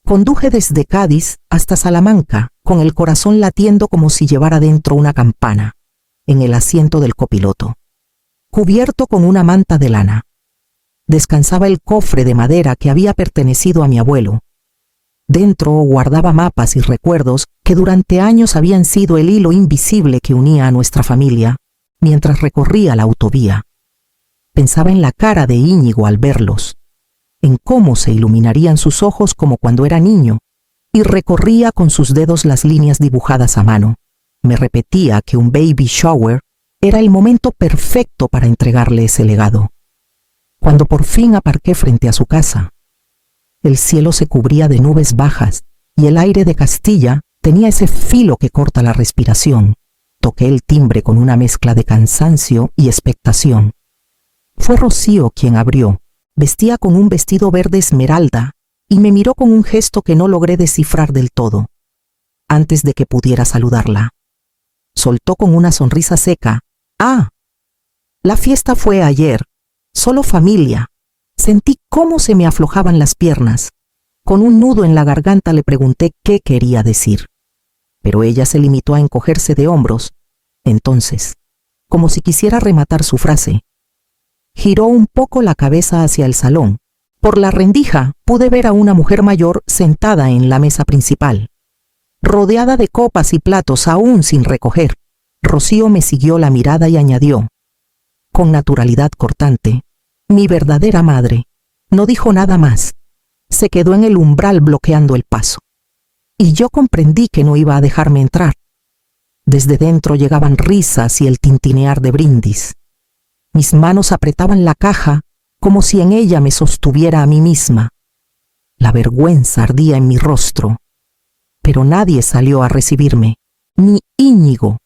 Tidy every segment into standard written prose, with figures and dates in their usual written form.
Conduje desde Cádiz hasta Salamanca, con el corazón latiendo como si llevara dentro una campana, en el asiento del copiloto, cubierto con una manta de lana. Descansaba el cofre de madera que había pertenecido a mi abuelo. Dentro guardaba mapas y recuerdos que durante años habían sido el hilo invisible que unía a nuestra familia mientras recorría la autovía. Pensaba en la cara de Íñigo al verlos, en cómo se iluminarían sus ojos como cuando era niño, y recorría con sus dedos las líneas dibujadas a mano. Me repetía que un baby shower era el momento perfecto para entregarle ese legado. Cuando por fin aparqué frente a su casa, el cielo se cubría de nubes bajas y el aire de Castilla tenía ese filo que corta la respiración. Toqué el timbre con una mezcla de cansancio y expectación. Fue Rocío quien abrió. Vestía con un vestido verde esmeralda y me miró con un gesto que no logré descifrar del todo, antes de que pudiera saludarla. Soltó con una sonrisa seca: «Ah, la fiesta fue ayer, solo familia». Sentí cómo se me aflojaban las piernas. Con un nudo en la garganta le pregunté qué quería decir, pero ella se limitó a encogerse de hombros. Entonces, como si quisiera rematar su frase, giró un poco la cabeza hacia el salón. Por la rendija pude ver a una mujer mayor sentada en la mesa principal, rodeada de copas y platos aún sin recoger. Rocío me siguió la mirada y añadió, con naturalidad cortante: «Mi verdadera madre». No dijo nada más. Se quedó en el umbral bloqueando el paso. Y yo comprendí que no iba a dejarme entrar. Desde dentro llegaban risas y el tintinear de brindis. Mis manos apretaban la caja como si en ella me sostuviera a mí misma. La vergüenza ardía en mi rostro. Pero nadie salió a recibirme. Ni Íñigo.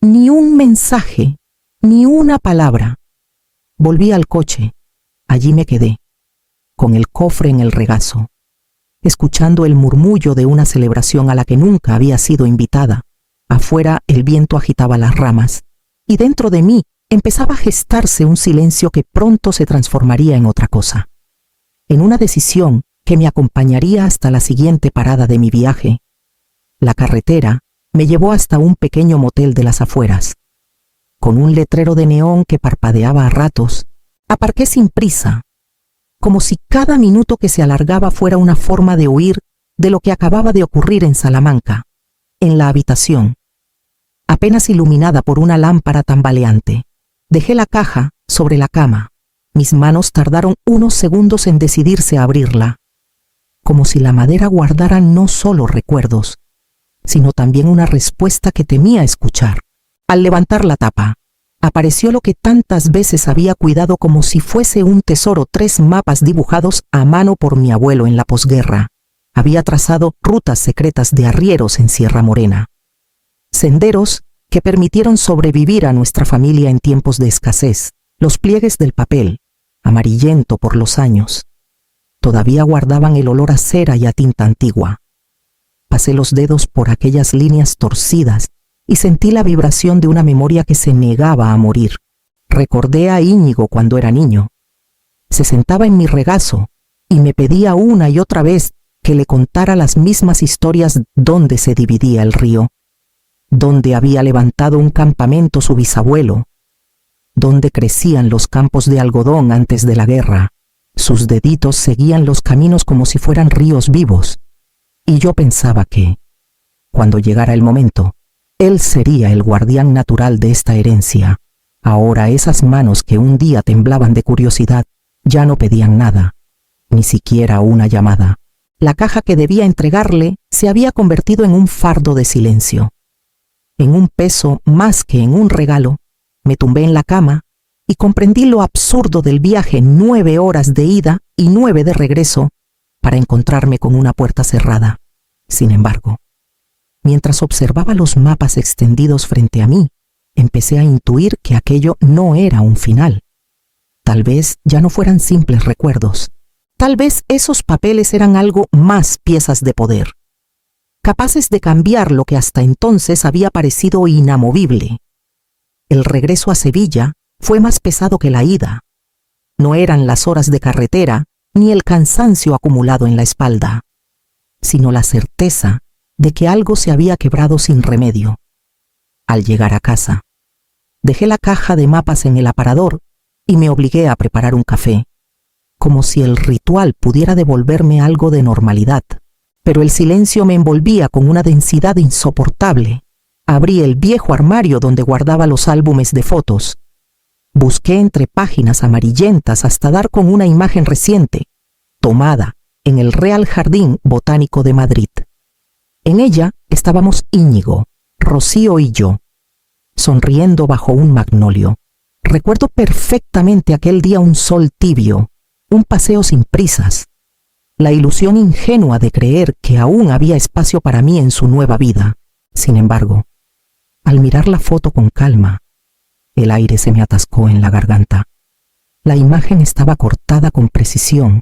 Ni un mensaje. Ni una palabra. Volví al coche. Allí me quedé, con el cofre en el regazo, escuchando el murmullo de una celebración a la que nunca había sido invitada. Afuera el viento agitaba las ramas, y dentro de mí empezaba a gestarse un silencio que pronto se transformaría en otra cosa, en una decisión que me acompañaría hasta la siguiente parada de mi viaje. La carretera me llevó hasta un pequeño motel de las afueras. Con un letrero de neón que parpadeaba a ratos, aparqué sin prisa, como si cada minuto que se alargaba fuera una forma de huir de lo que acababa de ocurrir en Salamanca, en la habitación, apenas iluminada por una lámpara tambaleante. Dejé la caja sobre la cama. Mis manos tardaron unos segundos en decidirse a abrirla, como si la madera guardara no solo recuerdos, sino también una respuesta que temía escuchar. Al levantar la tapa, apareció lo que tantas veces había cuidado como si fuese un tesoro: 3 mapas dibujados a mano por mi abuelo en la posguerra. Había trazado rutas secretas de arrieros en Sierra Morena, senderos que permitieron sobrevivir a nuestra familia en tiempos de escasez. Los pliegues del papel, amarillento por los años, todavía guardaban el olor a cera y a tinta antigua. Pasé los dedos por aquellas líneas torcidas y sentí la vibración de una memoria que se negaba a morir. Recordé a Íñigo cuando era niño. Se sentaba en mi regazo y me pedía una y otra vez que le contara las mismas historias: dónde se dividía el río, dónde había levantado un campamento su bisabuelo, dónde crecían los campos de algodón antes de la guerra. Sus deditos seguían los caminos como si fueran ríos vivos, y yo pensaba que, cuando llegara el momento, él sería el guardián natural de esta herencia. Ahora esas manos que un día temblaban de curiosidad ya no pedían nada, ni siquiera una llamada. La caja que debía entregarle se había convertido en un fardo de silencio, en un peso más que en un regalo. Me tumbé en la cama y comprendí lo absurdo del viaje: 9 horas de ida y 9 de regreso para encontrarme con una puerta cerrada. Sin embargo, mientras observaba los mapas extendidos frente a mí, empecé a intuir que aquello no era un final. Tal vez ya no fueran simples recuerdos. Tal vez esos papeles eran algo más: piezas de poder, capaces de cambiar lo que hasta entonces había parecido inamovible. El regreso a Sevilla fue más pesado que la ida. No eran las horas de carretera ni el cansancio acumulado en la espalda. sino la certeza de que algo se había quebrado sin remedio. Al llegar a casa, dejé la caja de mapas en el aparador y me obligué a preparar un café, como si el ritual pudiera devolverme algo de normalidad. Pero el silencio me envolvía con una densidad insoportable. Abrí el viejo armario donde guardaba los álbumes de fotos. Busqué entre páginas amarillentas hasta dar con una imagen reciente, tomada en el Real Jardín Botánico de Madrid. En ella estábamos Íñigo, Rocío y yo, sonriendo bajo un magnolio. Recuerdo perfectamente aquel día, un sol tibio, un paseo sin prisas, la ilusión ingenua de creer que aún había espacio para mí en su nueva vida. Sin embargo, al mirar la foto con calma, el aire se me atascó en la garganta. La imagen estaba cortada con precisión.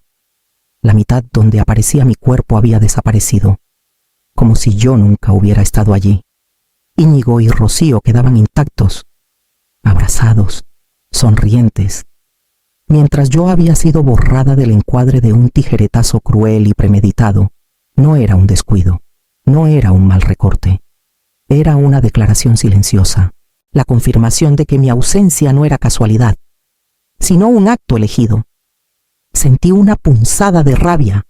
La mitad donde aparecía mi cuerpo había desaparecido, como si yo nunca hubiera estado allí. Íñigo y Rocío quedaban intactos, abrazados, sonrientes, mientras yo había sido borrada del encuadre de un tijeretazo cruel y premeditado. No era un descuido, no era un mal recorte. Era una declaración silenciosa, la confirmación de que mi ausencia no era casualidad, sino un acto elegido. Sentí una punzada de rabia,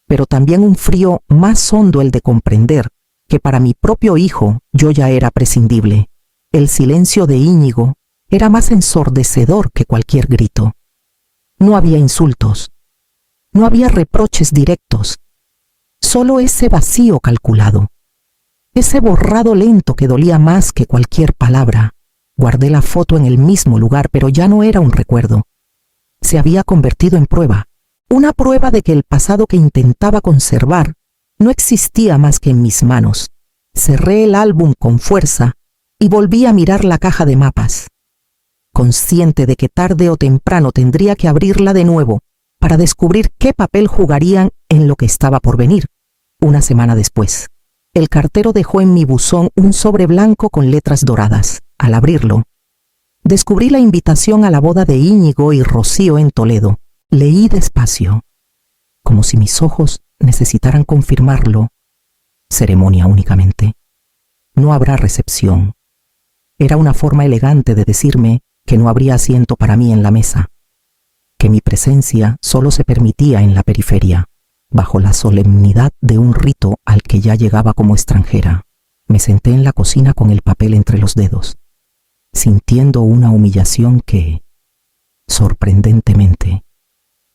pero también un frío más hondo, el de comprender que para mi propio hijo yo ya era prescindible. El silencio de Íñigo era más ensordecedor que cualquier grito. No había insultos, no había reproches directos, solo ese vacío calculado, ese borrado lento que dolía más que cualquier palabra. Guardé la foto en el mismo lugar, pero ya no era un recuerdo. Se había convertido en prueba, una prueba de que el pasado que intentaba conservar no existía más que en mis manos. Cerré el álbum con fuerza y volví a mirar la caja de mapas, consciente de que tarde o temprano tendría que abrirla de nuevo para descubrir qué papel jugarían en lo que estaba por venir. Una semana después, el cartero dejó en mi buzón un sobre blanco con letras doradas. Al abrirlo, descubrí la invitación a la boda de Íñigo y Rocío en Toledo. Leí despacio, como si mis ojos necesitaran confirmarlo. Ceremonia únicamente. No habrá recepción. Era una forma elegante de decirme que no habría asiento para mí en la mesa, que mi presencia solo se permitía en la periferia, bajo la solemnidad de un rito al que ya llegaba como extranjera. Me senté en la cocina con el papel entre los dedos, sintiendo una humillación que, sorprendentemente,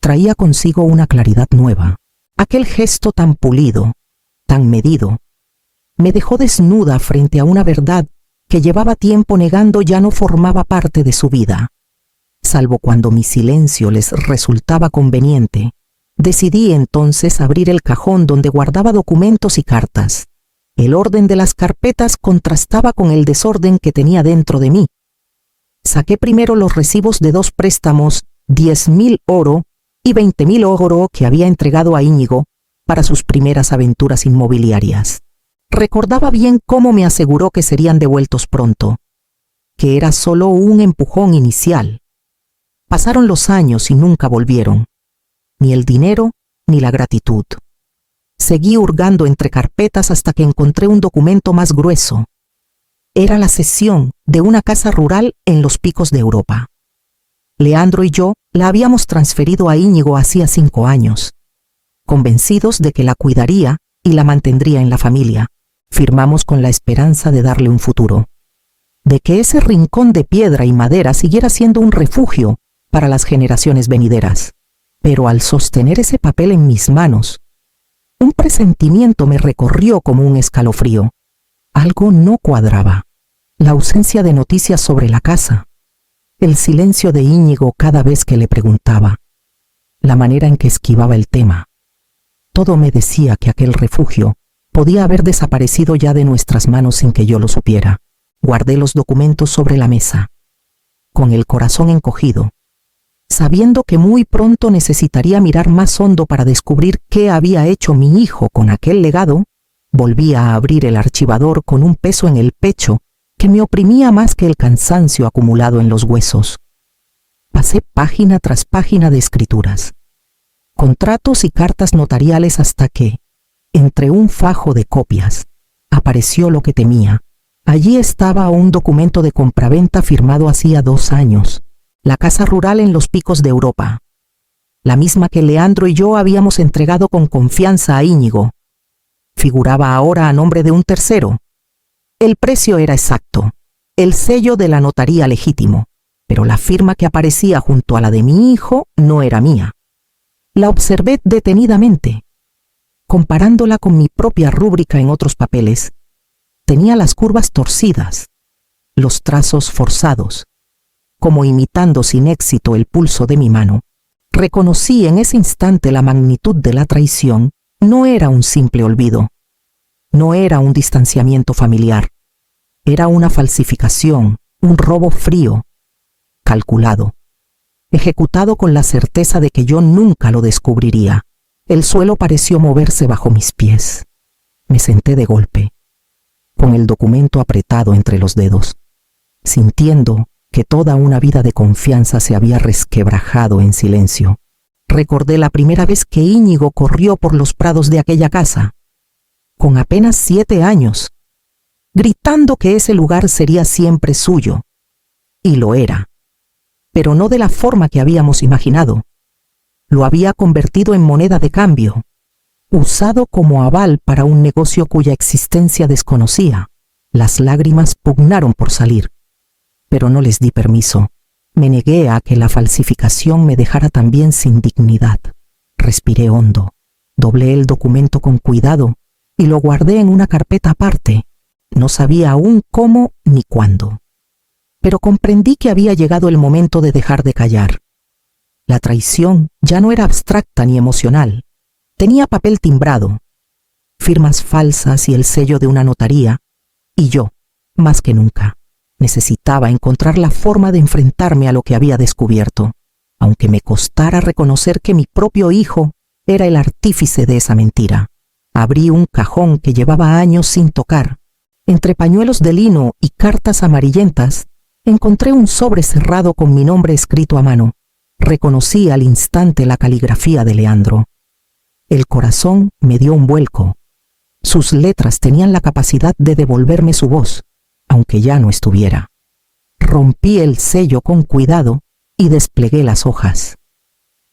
traía consigo una claridad nueva. Aquel gesto tan pulido, tan medido, me dejó desnuda frente a una verdad que llevaba tiempo negando. Ya no formaba parte de su vida. Salvo cuando mi silencio les resultaba conveniente, decidí entonces abrir el cajón donde guardaba documentos y cartas. El orden de las carpetas contrastaba con el desorden que tenía dentro de mí. Saqué primero los recibos de 2 préstamos, 10.000 oro y 20.000 oro que había entregado a Íñigo para sus primeras aventuras inmobiliarias. Recordaba bien cómo me aseguró que serían devueltos pronto, que era solo un empujón inicial. Pasaron los años y nunca volvieron, ni el dinero ni la gratitud. Seguí hurgando entre carpetas hasta que encontré un documento más grueso. Era la cesión de una casa rural en los picos de Europa. Leandro y yo la habíamos transferido a Íñigo hacía 5 años. Convencidos de que la cuidaría y la mantendría en la familia, firmamos con la esperanza de darle un futuro, de que ese rincón de piedra y madera siguiera siendo un refugio para las generaciones venideras. Pero al sostener ese papel en mis manos, un presentimiento me recorrió como un escalofrío. Algo no cuadraba. La ausencia de noticias sobre la casa, el silencio de Íñigo cada vez que le preguntaba, la manera en que esquivaba el tema. Todo me decía que aquel refugio podía haber desaparecido ya de nuestras manos sin que yo lo supiera. Guardé los documentos sobre la mesa, con el corazón encogido, sabiendo que muy pronto necesitaría mirar más hondo para descubrir qué había hecho mi hijo con aquel legado. Volví a abrir el archivador con un peso en el pecho que me oprimía más que el cansancio acumulado en los huesos. Pasé página tras página de escrituras, contratos y cartas notariales hasta que, Entre un fajo de copias, apareció lo que temía. Allí estaba un documento de compraventa firmado hacía 2 años. La casa rural en los picos de Europa. La misma que Leandro y yo habíamos entregado con confianza a Íñigo. Figuraba ahora a nombre de un tercero. El precio era exacto, el sello de la notaría legítimo, pero la firma que aparecía junto a la de mi hijo no era mía. La observé detenidamente. Comparándola con mi propia rúbrica en otros papeles, tenía las curvas torcidas, los trazos forzados. Como imitando sin éxito el pulso de mi mano, reconocí en ese instante la magnitud de la traición. No era un simple olvido, no era un distanciamiento familiar, era una falsificación, un robo frío, calculado, ejecutado con la certeza de que yo nunca lo descubriría. El suelo pareció moverse bajo mis pies. Me senté de golpe, con el documento apretado entre los dedos, sintiendo que toda una vida de confianza se había resquebrajado en silencio. Recordé la primera vez que Íñigo corrió por los prados de aquella casa, con apenas 7 años, gritando que ese lugar sería siempre suyo. Y lo era, pero no de la forma que habíamos imaginado. Lo había convertido en moneda de cambio, usado como aval para un negocio cuya existencia desconocía. Las lágrimas pugnaron por salir, pero no les di permiso. Me negué a que la falsificación me dejara también sin dignidad. Respiré hondo, doblé el documento con cuidado y lo guardé en una carpeta aparte. No sabía aún cómo ni cuándo, pero comprendí que había llegado el momento de dejar de callar. La traición ya no era abstracta ni emocional. Tenía papel timbrado, firmas falsas y el sello de una notaría, y yo, más que nunca, necesitaba encontrar la forma de enfrentarme a lo que había descubierto, aunque me costara reconocer que mi propio hijo era el artífice de esa mentira. Abrí un cajón que llevaba años sin tocar. Entre pañuelos de lino y cartas amarillentas, encontré un sobre cerrado con mi nombre escrito a mano. Reconocí al instante la caligrafía de Leandro. El corazón me dio un vuelco. Sus letras tenían la capacidad de devolverme su voz, aunque ya no estuviera. Rompí el sello con cuidado y desplegué las hojas.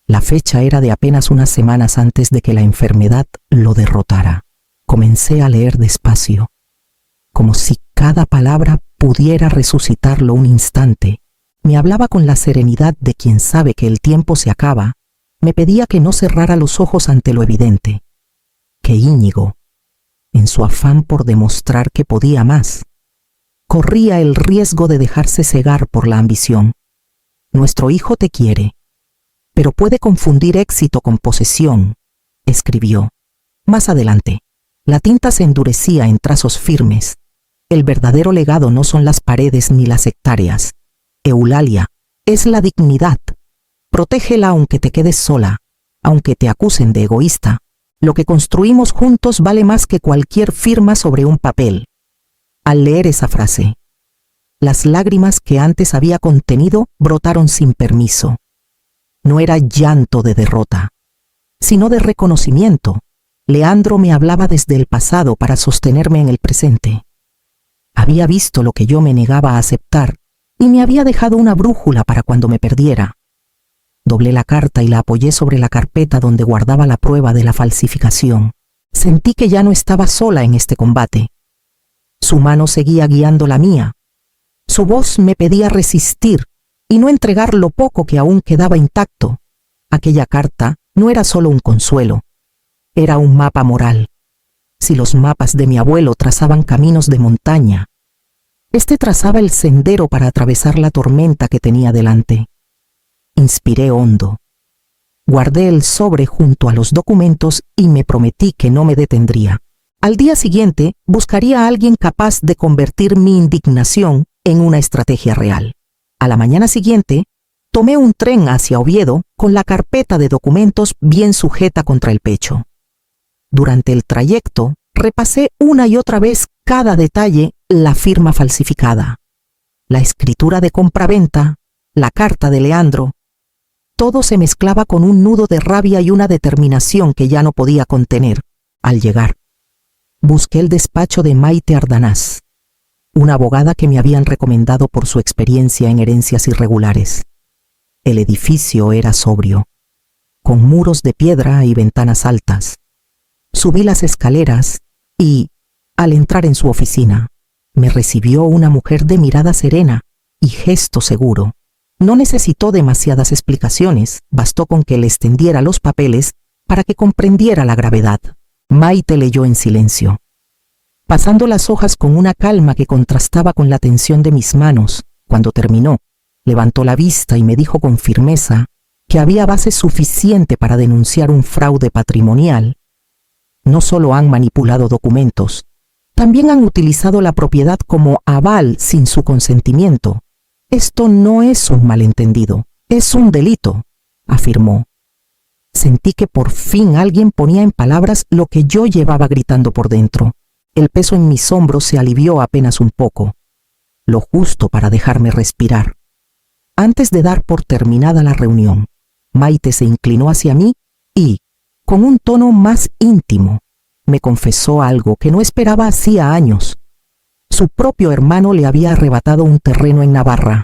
La fecha era de apenas unas semanas antes de que la enfermedad lo derrotara. Comencé a leer despacio, como si cada palabra pudiera resucitarlo un instante. Me hablaba con la serenidad de quien sabe que el tiempo se acaba. Me pedía que no cerrara los ojos ante lo evidente, que Íñigo, en su afán por demostrar que podía más, corría el riesgo de dejarse cegar por la ambición. Nuestro hijo te quiere, pero puede confundir éxito con posesión, escribió. Más adelante, la tinta se endurecía en trazos firmes. El verdadero legado no son las paredes ni las hectáreas. Eulalia, es la dignidad. Protégela aunque te quedes sola, aunque te acusen de egoísta. Lo que construimos juntos vale más que cualquier firma sobre un papel. Al leer esa frase, las lágrimas que antes había contenido brotaron sin permiso. No era llanto de derrota, sino de reconocimiento. Leandro me hablaba desde el pasado para sostenerme en el presente. Había visto lo que yo me negaba a aceptar y me había dejado una brújula para cuando me perdiera. Doblé la carta y la apoyé sobre la carpeta donde guardaba la prueba de la falsificación. Sentí que ya no estaba sola en este combate. Su mano seguía guiando la mía. Su voz me pedía resistir y no entregar lo poco que aún quedaba intacto. Aquella carta no era solo un consuelo, era un mapa moral. Si los mapas de mi abuelo trazaban caminos de montaña, este trazaba el sendero para atravesar la tormenta que tenía delante. Inspiré hondo. Guardé el sobre junto a los documentos y me prometí que no me detendría. Al día siguiente, buscaría a alguien capaz de convertir mi indignación en una estrategia real. A la mañana siguiente, tomé un tren hacia Oviedo con la carpeta de documentos bien sujeta contra el pecho. Durante el trayecto, repasé una y otra vez cada detalle, la firma falsificada, la escritura de compraventa, la carta de Leandro. Todo se mezclaba con un nudo de rabia y una determinación que ya no podía contener. Al llegar, busqué el despacho de Maite Ardanaz, una abogada que me habían recomendado por su experiencia en herencias irregulares. El edificio era sobrio, con muros de piedra y ventanas altas. Subí las escaleras y, al entrar en su oficina, me recibió una mujer de mirada serena y gesto seguro. No necesitó demasiadas explicaciones, bastó con que le extendiera los papeles para que comprendiera la gravedad. Maite leyó en silencio, pasando las hojas con una calma que contrastaba con la tensión de mis manos. Cuando terminó, levantó la vista y me dijo con firmeza que había base suficiente para denunciar un fraude patrimonial. No solo han manipulado documentos, también han utilizado la propiedad como aval sin su consentimiento. Esto no es un malentendido, es un delito, afirmó. Sentí que por fin alguien ponía en palabras lo que yo llevaba gritando por dentro. El peso en mis hombros se alivió apenas un poco, lo justo para dejarme respirar. Antes de dar por terminada la reunión, Maite se inclinó hacia mí y, con un tono más íntimo, me confesó algo que no esperaba hacía años. Su propio hermano le había arrebatado un terreno en Navarra.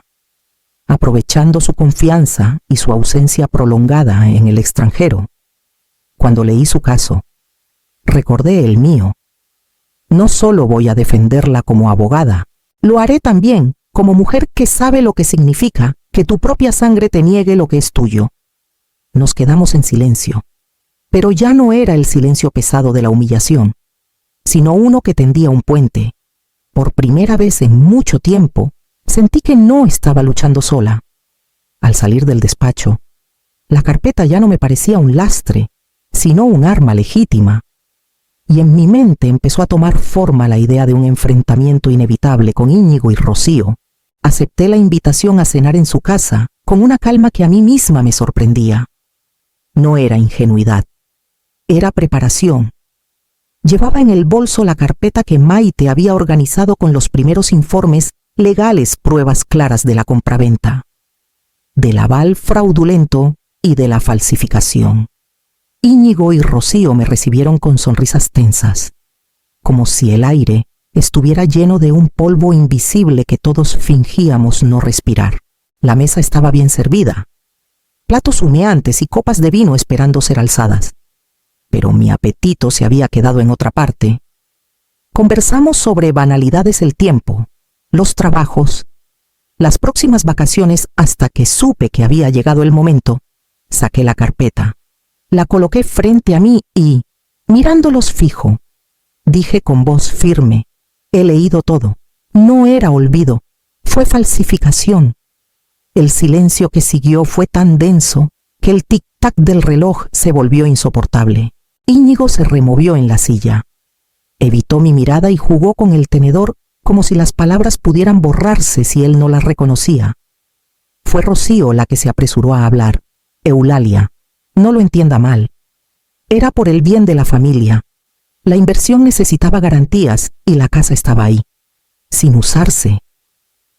Aprovechando su confianza y su ausencia prolongada en el extranjero. Cuando leí su caso, recordé el mío. No solo voy a defenderla como abogada, lo haré también como mujer que sabe lo que significa que tu propia sangre te niegue lo que es tuyo. Nos quedamos en silencio, pero ya no era el silencio pesado de la humillación, sino uno que tendía un puente. Por primera vez en mucho tiempo, sentí que no estaba luchando sola. Al salir del despacho, la carpeta ya no me parecía un lastre, sino un arma legítima. Y en mi mente empezó a tomar forma la idea de un enfrentamiento inevitable con Íñigo y Rocío. Acepté la invitación a cenar en su casa con una calma que a mí misma me sorprendía. No era ingenuidad, era preparación. Llevaba en el bolso la carpeta que Maite había organizado con los primeros informes legales, pruebas claras de la compraventa, del aval fraudulento y de la falsificación. Íñigo y Rocío me recibieron con sonrisas tensas, como si el aire estuviera lleno de un polvo invisible que todos fingíamos no respirar. La mesa estaba bien servida, platos humeantes y copas de vino esperando ser alzadas. Pero mi apetito se había quedado en otra parte. Conversamos sobre banalidades del tiempo, los trabajos, las próximas vacaciones, hasta que supe que había llegado el momento. Saqué la carpeta, la coloqué frente a mí y, mirándolos fijo, dije con voz firme: he leído todo. No era olvido, fue falsificación. El silencio que siguió fue tan denso que el tic-tac del reloj se volvió insoportable. Íñigo se removió en la silla. Evitó mi mirada y jugó con el tenedor como si las palabras pudieran borrarse si él no las reconocía. Fue Rocío la que se apresuró a hablar. Eulalia, no lo entienda mal. Era por el bien de la familia. La inversión necesitaba garantías y la casa estaba ahí, sin usarse.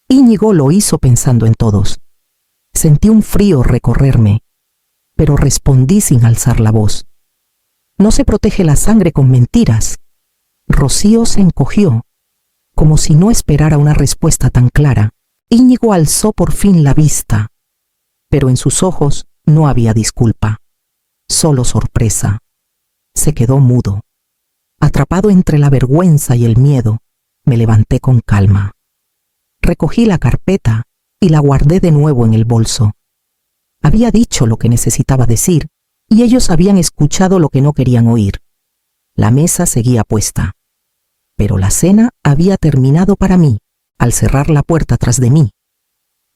Íñigo lo hizo pensando en todos. Sentí un frío recorrerme, pero respondí sin alzar la voz. No se protege la sangre con mentiras. Rocío se encogió, como si no esperara una respuesta tan clara. Íñigo alzó por fin la vista, pero en sus ojos no había disculpa, solo sorpresa. Se quedó mudo. Atrapado entre la vergüenza y el miedo, me levanté con calma. Recogí la carpeta y la guardé de nuevo en el bolso. Había dicho lo que necesitaba decir, y ellos habían escuchado lo que no querían oír. La mesa seguía puesta, pero la cena había terminado para mí, al cerrar la puerta tras de mí.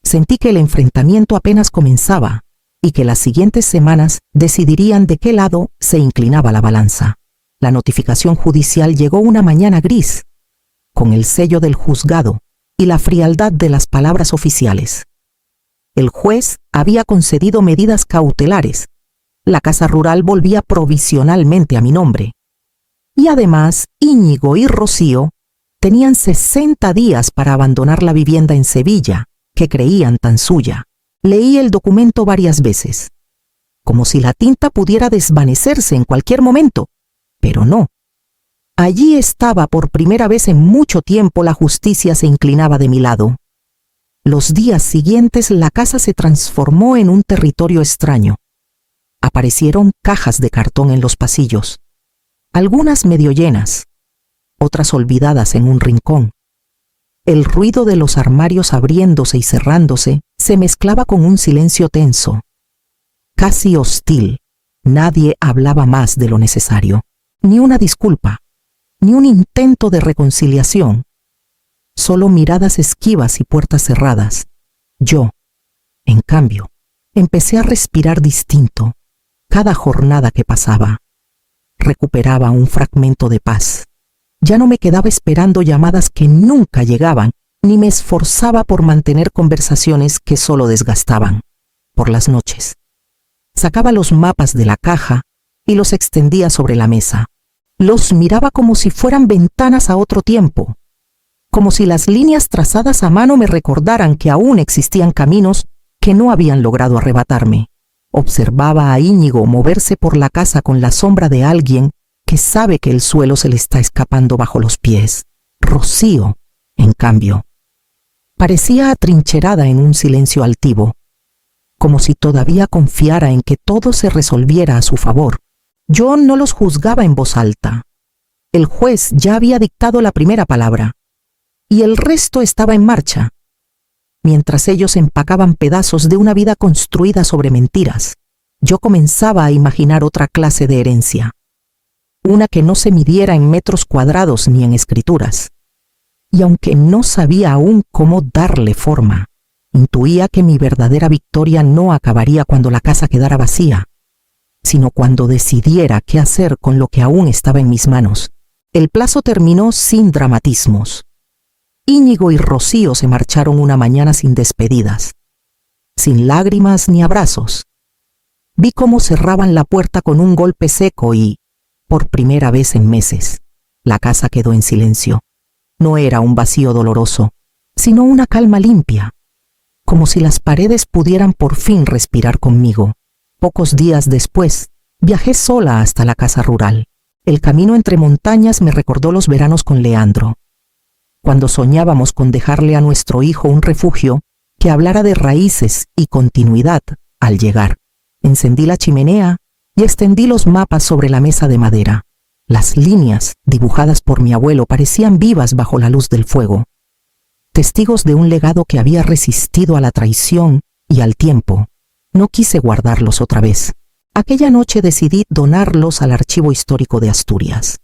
Sentí que el enfrentamiento apenas comenzaba, y que las siguientes semanas decidirían de qué lado se inclinaba la balanza. La notificación judicial llegó una mañana gris, con el sello del juzgado y la frialdad de las palabras oficiales. El juez había concedido medidas cautelares. La casa rural volvía provisionalmente a mi nombre. Y además, Íñigo y Rocío tenían 60 días para abandonar la vivienda en Sevilla, que creían tan suya. Leí el documento varias veces, como si la tinta pudiera desvanecerse en cualquier momento. Pero no, Allí estaba por primera vez en mucho tiempo, la justicia se inclinaba de mi lado. Los días siguientes la casa se transformó en un territorio extraño. Aparecieron cajas de cartón en los pasillos, algunas medio llenas, otras olvidadas en un rincón. El ruido de los armarios abriéndose y cerrándose se mezclaba con un silencio tenso, casi hostil. Nadie hablaba más de lo necesario, ni una disculpa, ni un intento de reconciliación. Solo miradas esquivas y puertas cerradas. Yo, en cambio, empecé a respirar distinto. Cada jornada que pasaba, recuperaba un fragmento de paz. Ya no me quedaba esperando llamadas que nunca llegaban, ni me esforzaba por mantener conversaciones que solo desgastaban. Por las noches, sacaba los mapas de la caja y los extendía sobre la mesa. Los miraba como si fueran ventanas a otro tiempo, como si las líneas trazadas a mano me recordaran que aún existían caminos que no habían logrado arrebatarme. Observaba a Íñigo moverse por la casa con la sombra de alguien que sabe que el suelo se le está escapando bajo los pies. Rocío, en cambio, parecía atrincherada en un silencio altivo, como si todavía confiara en que todo se resolviera a su favor. Yo no los juzgaba en voz alta. El juez ya había dictado la primera palabra, y el resto estaba en marcha, mientras ellos empacaban pedazos de una vida construida sobre mentiras. Yo comenzaba a imaginar otra clase de herencia, una que no se midiera en metros cuadrados ni en escrituras. Y aunque no sabía aún cómo darle forma, intuía que mi verdadera victoria no acabaría cuando la casa quedara vacía, sino cuando decidiera qué hacer con lo que aún estaba en mis manos. El plazo terminó sin dramatismos. Íñigo y Rocío se marcharon una mañana sin despedidas, sin lágrimas ni abrazos. Vi cómo cerraban la puerta con un golpe seco y, por primera vez en meses, la casa quedó en silencio. No era un vacío doloroso, sino una calma limpia, como si las paredes pudieran por fin respirar conmigo. Pocos días después, viajé sola hasta la casa rural. El camino entre montañas me recordó los veranos con Leandro, cuando soñábamos con dejarle a nuestro hijo un refugio que hablara de raíces y continuidad al llegar. Encendí la chimenea y extendí los mapas sobre la mesa de madera. Las líneas, dibujadas por mi abuelo, parecían vivas bajo la luz del fuego, testigos de un legado que había resistido a la traición y al tiempo. No quise guardarlos otra vez. Aquella noche decidí donarlos al Archivo Histórico de Asturias,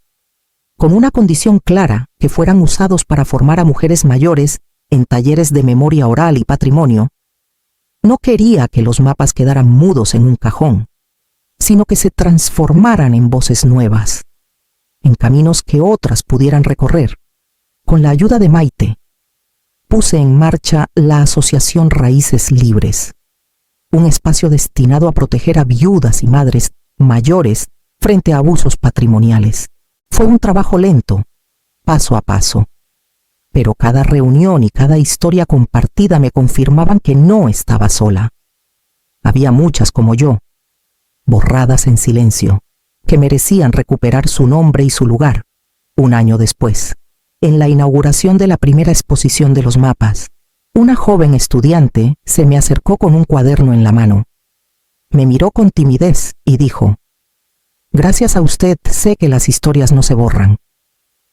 con una condición clara: que fueran usados para formar a mujeres mayores en talleres de memoria oral y patrimonio. No quería que los mapas quedaran mudos en un cajón, sino que se transformaran en voces nuevas, en caminos que otras pudieran recorrer. Con la ayuda de Maite, puse en marcha la Asociación Raíces Libres, un espacio destinado a proteger a viudas y madres mayores frente a abusos patrimoniales. Fue un trabajo lento, paso a paso, pero cada reunión y cada historia compartida me confirmaban que no estaba sola. Había muchas como yo, borradas en silencio, que merecían recuperar su nombre y su lugar. Un año después, en la inauguración de la primera exposición de los mapas, una joven estudiante se me acercó con un cuaderno en la mano. Me miró con timidez y dijo: «Gracias a usted sé que las historias no se borran,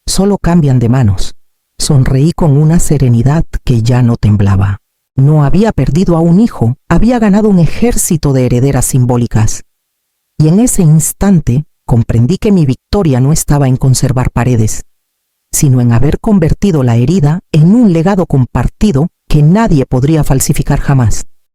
solo cambian de manos». Sonreí con una serenidad que ya no temblaba. No había perdido a un hijo, había ganado un ejército de herederas simbólicas. Y en ese instante comprendí que mi victoria no estaba en conservar paredes, sino en haber convertido la herida en un legado compartido que nadie podría falsificar jamás.